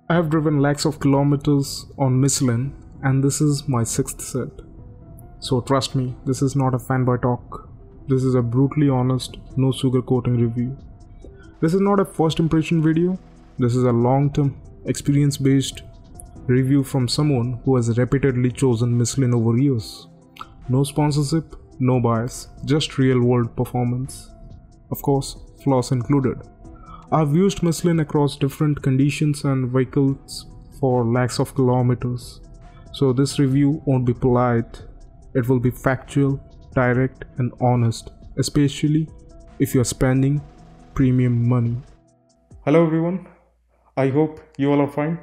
I have driven lakhs of kilometers on Michelin, and this is my sixth set. So trust me, this is not a fanboy talk. This is a brutally honest, no sugarcoating review. This is not a first impression video. This is a long-term, experience-based review from someone who has repeatedly chosen Michelin over years. No sponsorship, no bias, just real-world performance. Of course, flaws included. I've used Michelin across different conditions and vehicles for lakhs of kilometers. So this review won't be polite. It will be factual, direct and honest, especially if you're spending premium money. Hello everyone, I hope you all are fine.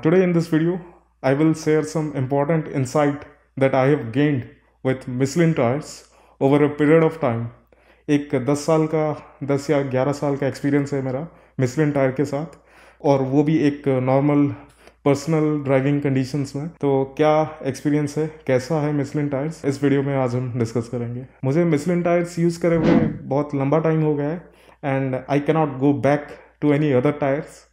Today in this video, I will share some important insight that I have gained with Michelin tires over a period of time. एक 10 या 11 साल का experience है मेरा Michelin tyre के साथ, और वो भी एक नॉर्मल पर्सनल ड्राइविंग कंडीशंस में। तो क्या एक्सपीरियंस है, कैसा है मिशलिन टायर्स, इस वीडियो में आज हम डिस्कस करेंगे। मुझे मिशलिन टायर्स यूज़ करे हुए बहुत लंबा टाइम हो गया है and I cannot go back to any other tyres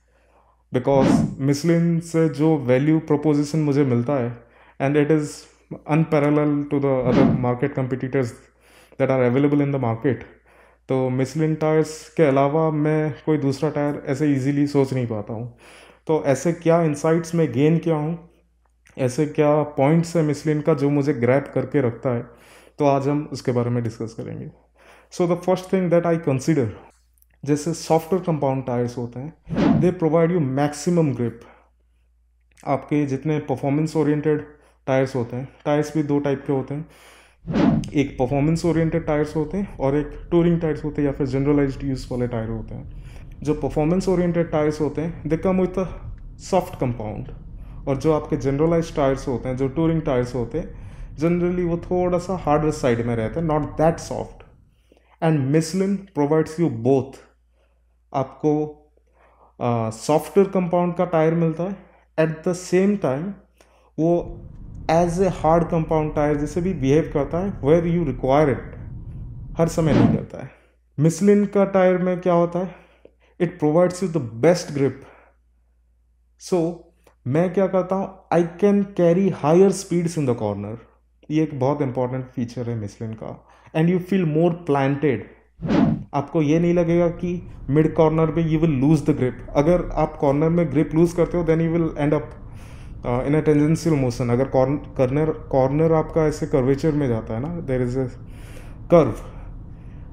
because Michelin से जो वैल्यू प्रोपोजिशन मुझे मिलता है and it is unparalleled to the other market competitors that are available in the market. तो मिशलिन टायर्स के अलावा मैं कोई दूसरा टायर ऐसे इजीली सोच नहीं पाता हूँ। तो ऐसे क्या इंसाइट्स में गेन किया हूँ, ऐसे क्या पॉइंट्स है मिशलिन का जो मुझे ग्रैब करके रखता है, तो आज हम उसके बारे में डिस्कस करेंगे। So the first thing that I consider, जैसे सॉफ्टवेयर कंपाउंड टायर्स होते हैं, they provide you maximum grip. आपके जितने परफॉर्मेंस ओरिएंटेड टायर्स होते हैं, टायर्स भी दो टाइप के होते हैं, एक परफॉर्मेंस ओरिएंटेड टायर्स होते हैं और एक टूरिंग टायर्स होते हैं या फिर जनरलाइज्ड यूज वाले टायर होते हैं। जो परफॉर्मेंस ओरिएंटेड टायर्स होते हैं they come with a soft compound, और जो आपके जनरलाइज्ड टायर्स होते हैं, जो टूरिंग टायर्स होते हैं, जनरली वो थोड़ा सा हार्डर साइड में रहते हैं, not that soft. And Michelin provides you both. आपको सॉफ्टवेयर कंपाउंड का टायर मिलता है, एट द सेम टाइम वो as a hard compound tyre जैसे भी बिहेव करता है, वेयर यू रिक्वायर इट, हर समय नहीं करता है। मिशलिन का टायर में क्या होता है, it provides you the best grip. So मैं क्या करता हूँ, I can carry higher speeds in the corner. ये एक बहुत इंपॉर्टेंट फीचर है मिशलिन का। And you feel more planted. आपको ये नहीं लगेगा कि मिड कॉर्नर पे you will lose the grip. अगर आप कॉर्नर में ग्रिप लूज करते हो then you will end up in a tangential motion. अगर कॉर्नर आपका ऐसे कर्वेचर में जाता है ना, देयर इज ए कर्व,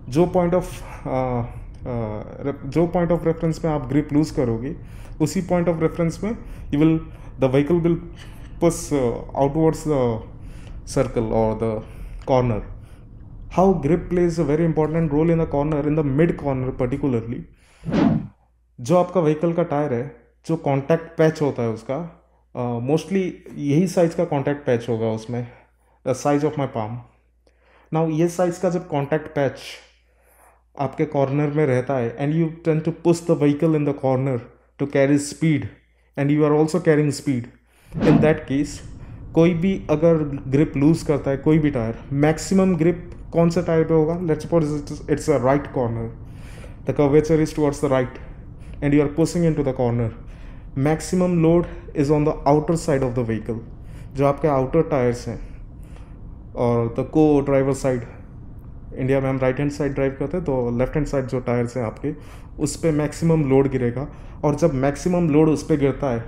जो पॉइंट ऑफ रेफरेंस में आप ग्रिप लूज करोगे, उसी पॉइंट ऑफ रेफरेंस में the vehicle will push outwards the circle और the corner. How grip plays a very important role in the corner, in the mid corner particularly. जो आपका vehicle का tyre है, जो contact patch होता है उसका, मोस्टली यही साइज का कॉन्टैक्ट पैच होगा उसमें, the size of my palm. Now ये साइज का जब कॉन्टैक्ट पैच आपके कॉर्नर में रहता है and you tend to push the vehicle in the corner to carry speed and you are also carrying speed, in that case कोई भी अगर ग्रिप लूज करता है, कोई भी टायर, मैक्सिमम ग्रिप कौन सा टायर पे होगा, let's suppose it's a right corner, the curvature is towards the right and you are pushing into the corner, maximum load is on the outer side of the vehicle. जो आपके outer tyres हैं और the को driver side, India में हम right hand side drive करते हैं, तो लेफ्ट हैंड साइड जो टायर्स हैं आपके, उस पर मैक्सिमम लोड गिरेगा। और जब मैक्सिमम लोड उस पर गिरता है,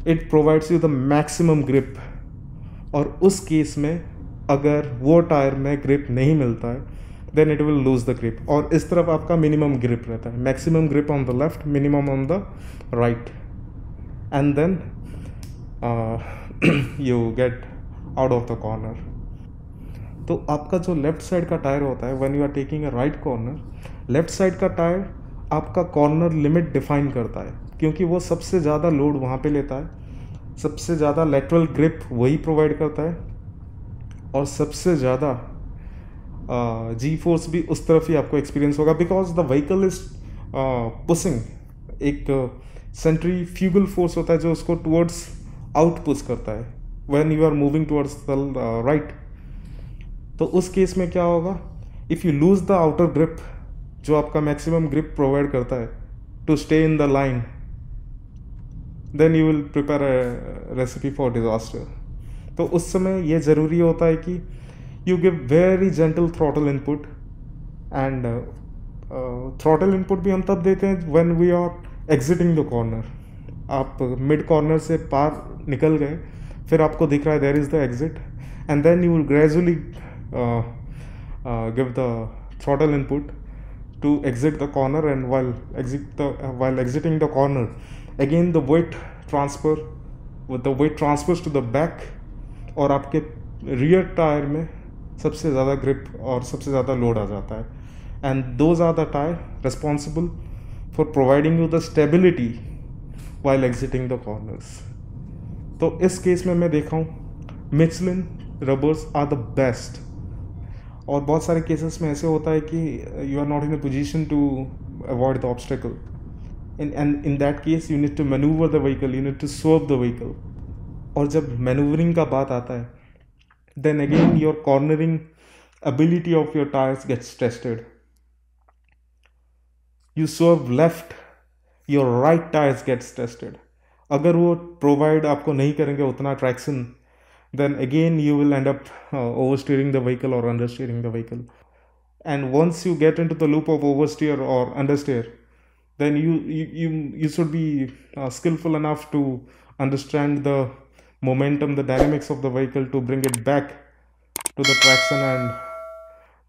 it provides you the maximum grip. और उस केस में अगर वो टायर में ग्रिप नहीं मिलता है then it will lose the grip, और इस तरफ आपका मिनिमम ग्रिप रहता है, maximum grip on the left, minimum on the right, and then you get out of the corner. तो आपका जो लेफ्ट साइड का टायर होता है, when you are taking a right corner, left side का tyre आपका कॉर्नर लिमिट डिफाइन करता है, क्योंकि वो सबसे ज़्यादा लोड वहाँ पे लेता है, सबसे ज़्यादा लेटरल ग्रिप वही प्रोवाइड करता है, और सबसे ज़्यादा जी फोर्स भी उस तरफ ही आपको एक्सपीरियंस होगा, because the vehicle is pushing. एक सेंट्रीफ्यूगल फोर्स होता है जो उसको टुवर्ड्स आउट पुश करता है when you are moving towards the right. तो उस केस में क्या होगा, if you lose the outer grip, जो आपका मैक्सिमम ग्रिप प्रोवाइड करता है to stay in the line, then you will prepare a recipe for disaster. तो उस समय ये ज़रूरी होता है कि you give very gentle throttle input. And throttle input भी हम तब देते हैं when we are exiting the corner. आप मिड कॉर्नर से पार निकल गए, फिर आपको दिख रहा है there is the exit, and then you will gradually give the throttle input to exit the corner. And while exiting the corner, again the weight transfers to the back, और आपके रियर टायर में सबसे ज़्यादा grip और सबसे ज़्यादा load आ जाता है. And those are the tyre responsible for providing you the stability while exiting the corners. तो इस केस में मैं देखा हूँ Michelin rubbers are the best. और बहुत सारे केसेस में ऐसे होता है कि you are not in a position to avoid the obstacle. In that case you need to manoeuvre the vehicle, you need to swerve the vehicle. और जब मैनूवरिंग का बात आता है, then again your cornering ability of your tires gets tested. You swerve left, your right tires gets tested. अगर वो provide आपको नहीं करेंगे उतना traction, then again you will end up oversteering the vehicle or understeering the vehicle. And once you get into the loop of oversteer or understeer, then you should be skillful enough to understand the momentum, the dynamics of the vehicle to bring it back to the traction and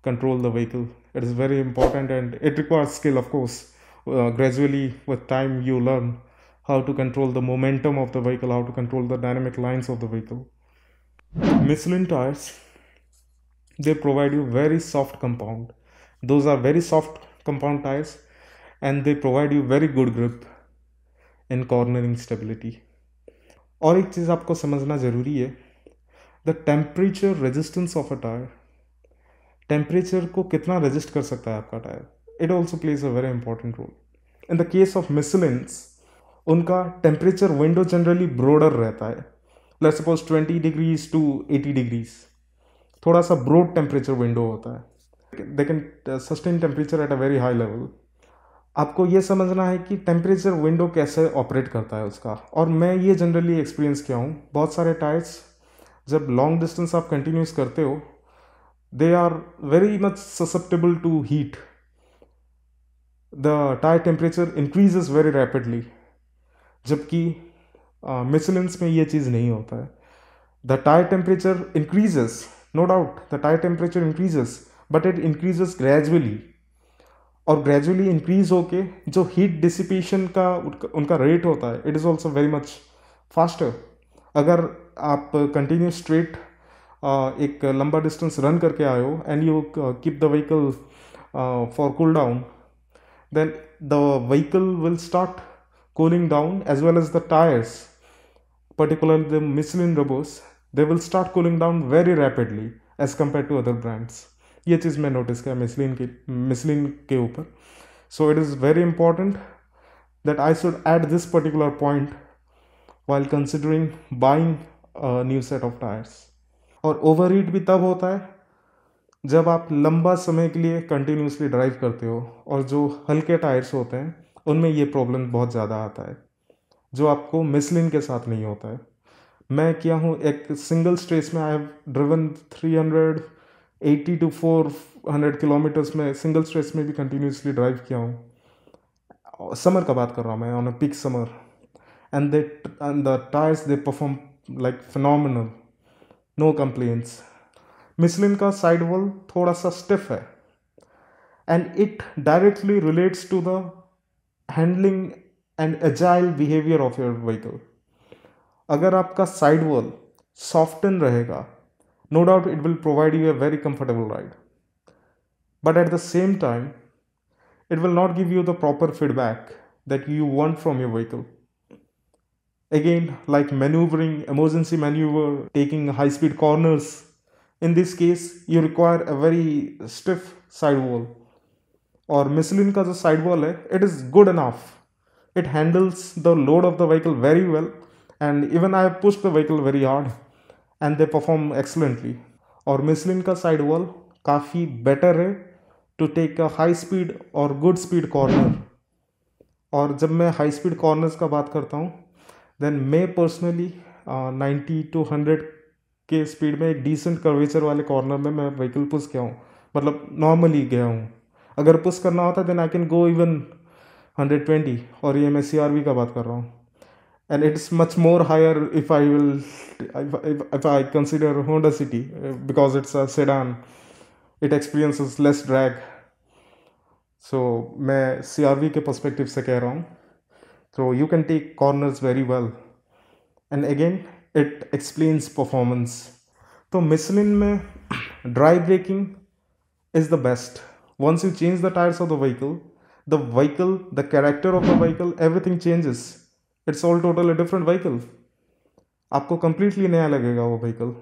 control the vehicle. It is very important and it requires skill, of course. Gradually with time you learn how to control the momentum of the vehicle, how to control the dynamic lines of the vehicle. Michelin tires, they provide you very soft compound. Those are very soft compound tires and they provide you very good grip in cornering stability. और एक चीज़ आपको समझना ज़रूरी है, the temperature resistance of a tire. Temperature को कितना resist कर सकता है आपका tyre, it also plays a very important role. In the case of Michelins, उनका टेम्परेचर विंडो जनरली ब्रॉडर रहता है. Let's suppose 20 degrees to 80 degrees, थोड़ा सा ब्रॉड टेम्परेचर विंडो होता है. They can sustain temperature at a very high level. आपको ये समझना है कि टेम्परेचर विंडो कैसे ऑपरेट करता है उसका. और मैं ये जनरली एक्सपीरियंस किया हूँ. बहुत सारे टायर्स जब लॉन्ग डिस्टेंस आप कंटिन्यूस करते हो, they are very much susceptible to heat. The tire temperature increases very rapidly, जबकि मिचलिन्स में ये चीज़ नहीं होता है. The tire temperature increases, no doubt the tire temperature increases, but it increases gradually. और gradually increase होके जो heat dissipation का उनका रेट होता है, it is also very much faster. अगर आप continuous straight एक लंबा डिस्टेंस रन करके आए हो and you keep the vehicle for cool down, then the vehicle will start cooling down as well as the tyres, particularly the Michelin rubbers, they will start cooling down very rapidly as compared to other brands. ये चीज़ मैं notice किया Michelin के ऊपर. So it is very important that I should add this particular point while considering buying a new set of tires. और overheat भी तब होता है जब आप लंबा समय के लिए कंटिन्यूसली ड्राइव करते हो, और जो हल्के टायर्स होते हैं उनमें ये प्रॉब्लम बहुत ज़्यादा आता है, जो आपको मिचलिन के साथ नहीं होता है. मैं किया हूँ एक सिंगल स्ट्रेच में, I have driven 380 to 400 kilometres में सिंगल स्ट्रेच में भी कंटिन्यूसली ड्राइव किया हूँ. समर का बात कर रहा हूँ मैं, on a peak summer, and the tyres they perform like phenomenal, no complaints. Michelin का साइड वॉल थोड़ा सा स्टिफ है and it directly relates to the handling and agile behaviour of your vehicle. अगर आपका साइड वॉल सॉफ्टन रहेगा, no doubt it will provide you a very comfortable ride, but at the same time it will not give you the proper feedback that you want from your vehicle. Again, like maneuvering, emergency maneuver, taking high speed corners, in this case you require a very stiff sidewall. और Michelin का जो sidewall है, it is good enough. It handles the load of the vehicle very well, and even I have pushed the vehicle very hard and they perform excellently. और Michelin का sidewall काफ़ी better है to take a high speed और good speed corner. और जब मैं high speed corners का बात करता हूँ, देन मैं पर्सनली 90 to 100 के स्पीड में एक डिसेंट कर्वेचर वाले कॉर्नर में मैं व्हीकल पुश किया हूँ, मतलब नॉर्मली गया हूँ। अगर पुश करना होता then I can go even 120, और ये मैं CRV का बात कर रहा हूँ। And it's much more higher if I will if I consider Honda City, because it's a sedan, it experiences less drag. So मैं CRV के पर्सपेक्टिव से कह रहा हूँ। So you can take corners very well. And again, it explains performance. तो Michelin में dry braking is the best. Once you change the tires of the vehicle, the character of the vehicle, everything changes. It's all totally different vehicle. आपको completely नया लगेगा वो vehicle.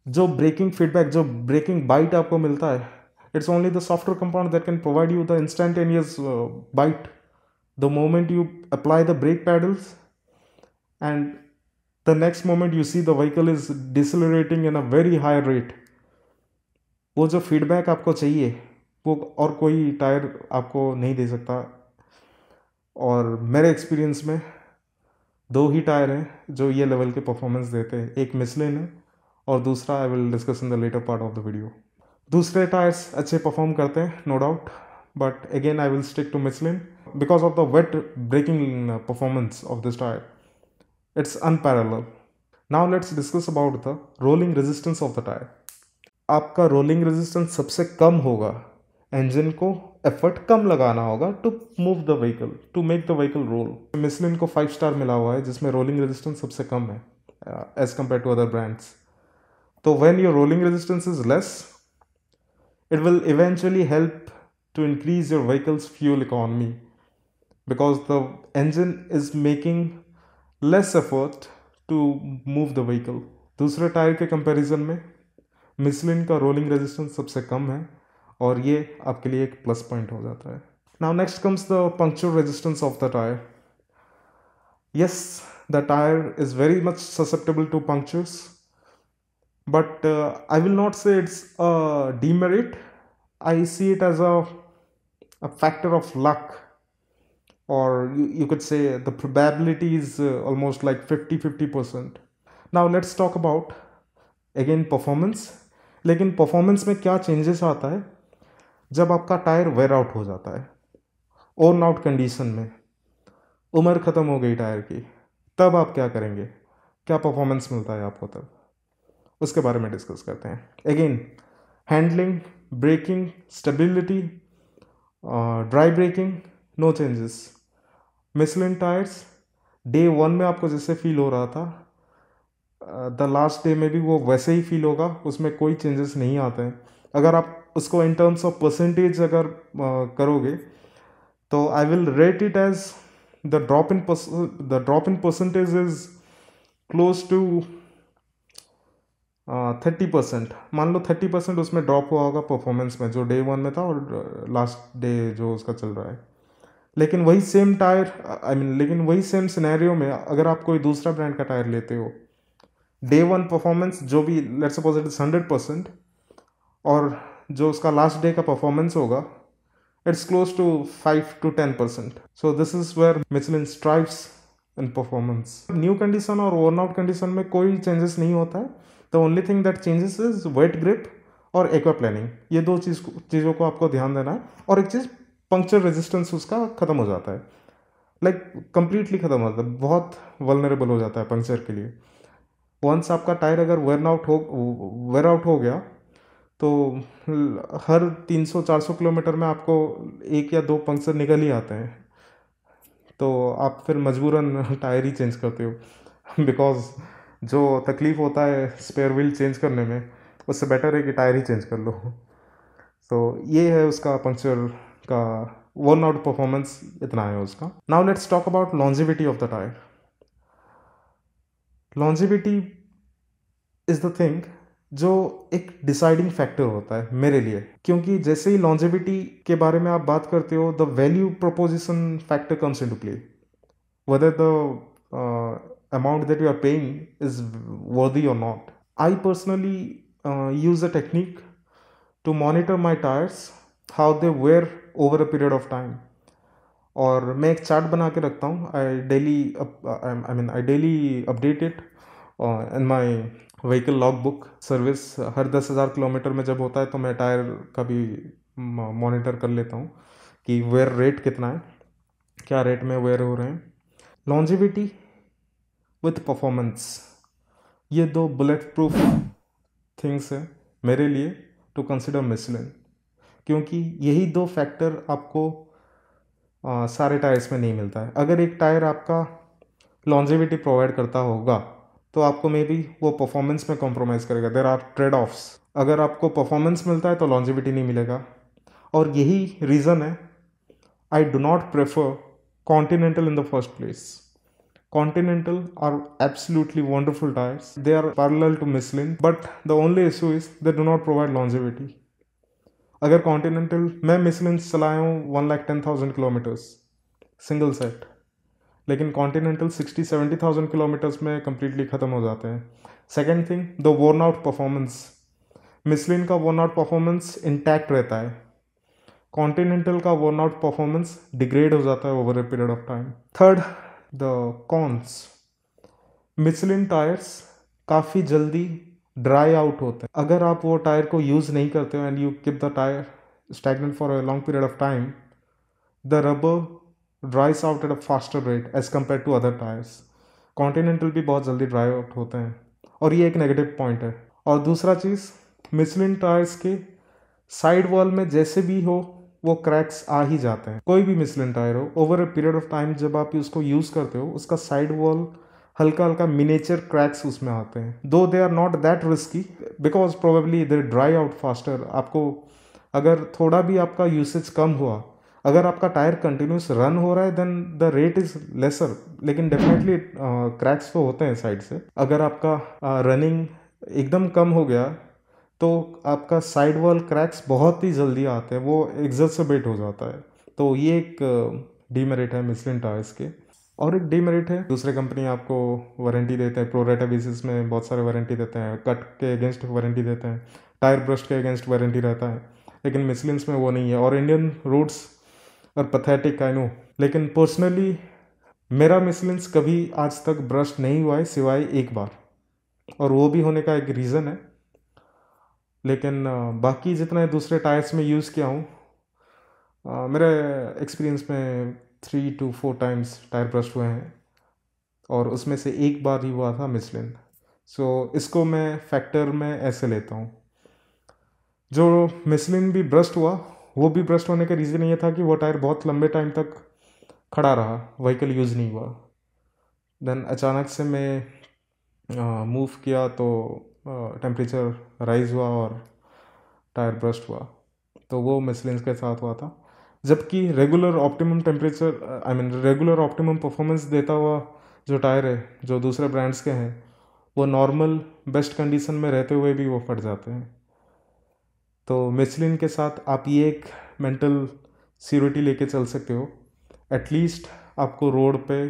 जो braking feedback, जो braking bite आपको मिलता है, it's only the software compound that can provide you the instantaneous bite the moment you apply the brake pedals, and the next moment you see the vehicle is decelerating in a very high rate. वो जो feedback आपको चाहिए वो और कोई tyre आपको नहीं दे सकता। और मेरे एक्सपीरियंस में दो ही टायर हैं जो ये लेवल के परफॉर्मेंस देते हैं, एक मिशलिन है और दूसरा I will discuss in the later part of the video. दूसरे टायर्स अच्छे परफॉर्म करते हैं no doubt, but again I will stick to Michelin because of the wet braking performance of this tyre, it's unparallel. Now let's discuss about the rolling resistance of the tyre. आपका rolling resistance सबसे कम होगा, engine को effort कम लगाना होगा to move the vehicle, to make the vehicle role. Michelin को 5 star मिला हुआ है जिसमें रोलिंग रेजिस्टेंस सबसे कम है as compared to other brands. तो when your rolling resistance is less, it will eventually help to increase your vehicle's fuel economy because the engine is making less effort to move the vehicle. दूसरे tyre के comparison में Michelin का rolling resistance सबसे कम है और ये आपके लिए एक प्लस पॉइंट हो जाता है। Now next comes the puncture resistance of the tyre. Yes, the tire is very much susceptible to punctures, but I will not say it's a demerit. I see it as a factor of luck, or you could say the probability is almost like 50-50%. Now let's talk about again performance. लेकिन performance में क्या changes आता है जब आपका tyre wear out हो जाता है, ओन आउट कंडीशन में, उम्र ख़त्म हो गई टायर की, तब आप क्या करेंगे, क्या परफॉर्मेंस मिलता है आपको तब, उसके बारे में डिस्कस करते हैं। Again handling, braking, stability, dry braking, no changes. Michelin tyres day 1 में आपको जैसे फील हो रहा था द लास्ट डे में भी वो वैसे ही फील होगा, उसमें कोई चेंजेस नहीं आते हैं। अगर आप उसको इन टर्म्स ऑफ परसेंटेज अगर करोगे तो I will rate it as the drop in percentage is close to 30%। मान लो 30% उसमें ड्रॉप हुआ होगा परफॉर्मेंस में, जो डे 1 में था और लास्ट डे जो उसका चल रहा है। लेकिन वही सेम टायर लेकिन वही सेम सिनेरियो में अगर आप कोई दूसरा ब्रांड का टायर लेते हो, डे 1 परफॉर्मेंस जो भी लेट्स सपोज इट इज 100%, और जो उसका लास्ट डे का परफॉर्मेंस होगा it's close to 5-10%। So this is where Michelin strives in performance. New condition और वर्न आउट कंडीशन में कोई चेंजेस नहीं होता है। The only thing that changes is wet grip और एक्वाप्लेनिंग। ये दो चीज़ों को आपको ध्यान देना है। और एक चीज़, पंक्चर रेजिस्टेंस उसका ख़त्म हो जाता है, लाइक कंप्लीटली ख़त्म हो जाता है, बहुत वल्नरेबल हो जाता है पंक्चर के लिए। वंस आपका टायर अगर वेयर आउट हो गया तो हर 300-400 किलोमीटर में आपको 1 या 2 पंक्चर निकल ही आते हैं, तो आप फिर मजबूरन टायर ही चेंज करते हो बिकॉज जो तकलीफ़ होता है स्पेयर व्हील चेंज करने में, उससे बेटर है कि टायर ही चेंज कर लो। तो ये है उसका पंक्चर का वर्न आउट परफॉर्मेंस, इतना है उसका। Now let's talk about longevity of the tyre. Longevity is the thing जो एक डिसाइडिंग फैक्टर होता है मेरे लिए, क्योंकि जैसे ही लॉन्जिविटी के बारे में आप बात करते हो the value proposition factor comes into play, whether the amount that you are paying is worthy or not. I personally use a technique to monitor my tires, how they wear over a period of time. और मैं एक chart बना के रखता हूँ। I daily update it in my vehicle log book. Service हर 10,000 kilometre में जब होता है तो मैं टायर का भी मॉनिटर कर लेता हूँ कि वेयर रेट कितना है, क्या रेट में वेयर हो रहे हैं। लॉन्जिविटी विथ परफॉर्मेंस, ये दो बुलेट प्रूफ थिंग्स है मेरे लिए टू कंसिडर मिशलिन, क्योंकि यही दो फैक्टर आपको सारे टायर्स में नहीं मिलता है। अगर एक टायर आपका लॉन्जिविटी प्रोवाइड करता होगा तो आपको मे बी वो परफॉर्मेंस में कॉम्प्रोमाइज़ करेगा। There are trade offs. अगर आपको परफॉर्मेंस मिलता है तो लॉन्जिविटी नहीं मिलेगा, और यही रीज़न है I do not prefer continental in the first place. Continental are absolutely wonderful tires. They are parallel to Michelin, but the only issue is they do not provide longevity. अगर Continental, मैं Michelin चलाया हूँ 1,10,000 kilometres single set, लेकिन Continental 60-70,000 kilometres में completely ख़त्म हो जाते हैं। Second thing, the worn out performance. Michelin का वर्न आउट परफॉर्मेंस इंटैक्ट रहता है, Continental का वर्न आउट परफॉर्मेंस डिग्रेड हो जाता है over a period of time. Third, the cons, Michelin tyres काफ़ी जल्दी ड्राई आउट होते हैं। अगर आप वो टायर को यूज़ नहीं करते हो and you keep the tyre stagnant for a long period of time, the rubber dries out at a faster rate as compared to other tyres. Continental भी बहुत जल्दी ड्राई आउट होते हैं, और ये एक नेगेटिव पॉइंट है। और दूसरा चीज़, मिचलिन टायर्स के साइड वॉल में जैसे भी हो वो क्रैक्स आ ही जाते हैं। कोई भी मिचलिन टायर हो, over a period of time जब आप उसको यूज़ करते हो उसका साइड वॉल हल्का हल्का मिनेचर क्रैक्स उसमें आते हैं। Though they are not that risky because probably they dry out faster. आपको अगर थोड़ा भी आपका यूसेज कम हुआ, अगर आपका टायर कंटिन्यूस रन हो रहा है then the rate is lesser, लेकिन डेफिनेटली क्रैक्स तो होते हैं साइड से। अगर आपका रनिंग एकदम कम हो गया तो आपका साइड वॉल क्रैक्स बहुत ही जल्दी आते हैं, वो एग्जर्सबेट हो जाता है। तो ये एक डीमेरिट है मिचलिन टायर्स के। और एक डीमेरिट है, दूसरे कंपनी आपको वारंटी देते हैं, प्रोरेटा बेसिस में बहुत सारे वारंटी देते हैं, कट के अगेंस्ट वारंटी देते हैं, टायर ब्रस्ट के अगेंस्ट वारंटी रहता है, लेकिन मिचलिन्स में वो नहीं है। और इंडियन रोड्स और पैथेटिक आई नो, लेकिन पर्सनली मेरा मिचलिन्स कभी आज तक ब्रस्ट नहीं हुआ है सिवाय एक बार, और वो भी होने का एक रीज़न है। लेकिन बाकी जितने दूसरे टायर्स में यूज़ किया हूँ, मेरे एक्सपीरियंस में 3 to 4 टाइम्स टायर ब्रस्ट हुए हैं, और उसमें से एक बार ही हुआ था मिचलिन। सो इसको मैं फैक्टर में ऐसे लेता हूँ। जो मिचलिन भी ब्रस्ट हुआ, वो भी ब्रस्ट होने का रीज़न ये था कि वो टायर बहुत लंबे टाइम तक खड़ा रहा, व्हीकल यूज़ नहीं हुआ। देन अचानक से मैं मूव किया तो टेम्परेचर राइज हुआ और टायर ब्रस्ट हुआ, तो वो मिचलिन के साथ हुआ था। जबकि regular optimum temperature regular optimum performance देता हुआ जो टायर है जो दूसरे ब्रांड्स के हैं, वो नॉर्मल बेस्ट कंडीशन में रहते हुए भी वो फट जाते हैं। तो मिचलिन के साथ आप ये एक मेंटल सिक्योरिटी लेके चल सकते हो, एटलीस्ट आपको रोड पे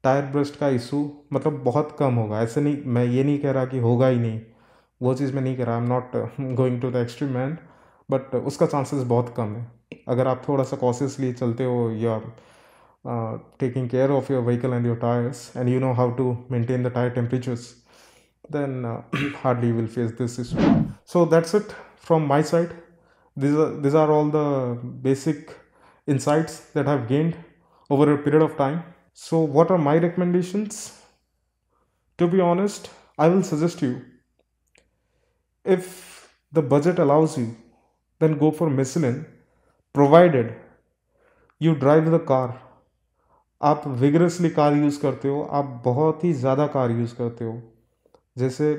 टायर ब्रस्ट का इशू मतलब बहुत कम होगा। ऐसे नहीं, मैं ये नहीं कह रहा कि होगा ही नहीं, वो चीज़ मैं नहीं कह रहा, I am not going to the extreme end, but उसका चांसेस बहुत कम है अगर आप थोड़ा सा कॉशियसली चलते हो, या taking care of your vehicle and your tires, and you know how to maintain the tire temperatures, then hardly you will face this issue. So that's it from my side. These are all the basic insights that I've gained over a period of time. So what are my recommendations? To be honest, I will suggest you, if the budget allows you, then go for Michelin, provided you drive the car, आप vigorously car use करते हो, आप बहुत ही ज़्यादा car use करते हो। जैसे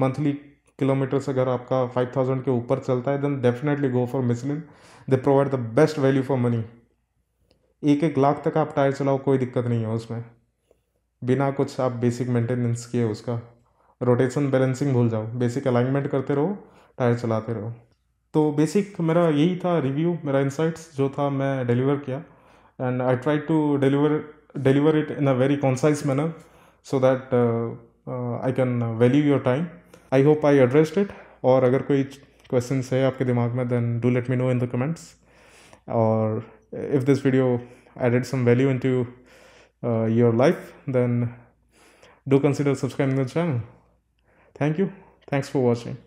monthly kilometres अगर आपका 5,000 के ऊपर चलता है, then definitely go for Michelin. They provide the best value for money. 1-1 lakh तक आप टायर चलाओ, कोई दिक्कत नहीं है उसमें, बिना कुछ आप बेसिक मेंटेनेंस किए। उसका रोटेशन बैलेंसिंग भूल जाओ, बेसिक अलाइनमेंट करते रहो, टायर चलाते रहो। तो बेसिक मेरा यही था रिव्यू, मेरा इंसाइट्स जो था मैं डिलीवर किया, and I tried to deliver it in a very concise manner so that I can value your time. I hope I addressed it. और अगर कोई questions है आपके दिमाग में, then do let me know in the comments. और if this video added some value into your life, then do consider subscribing to the channel. Thank you. Thanks for watching.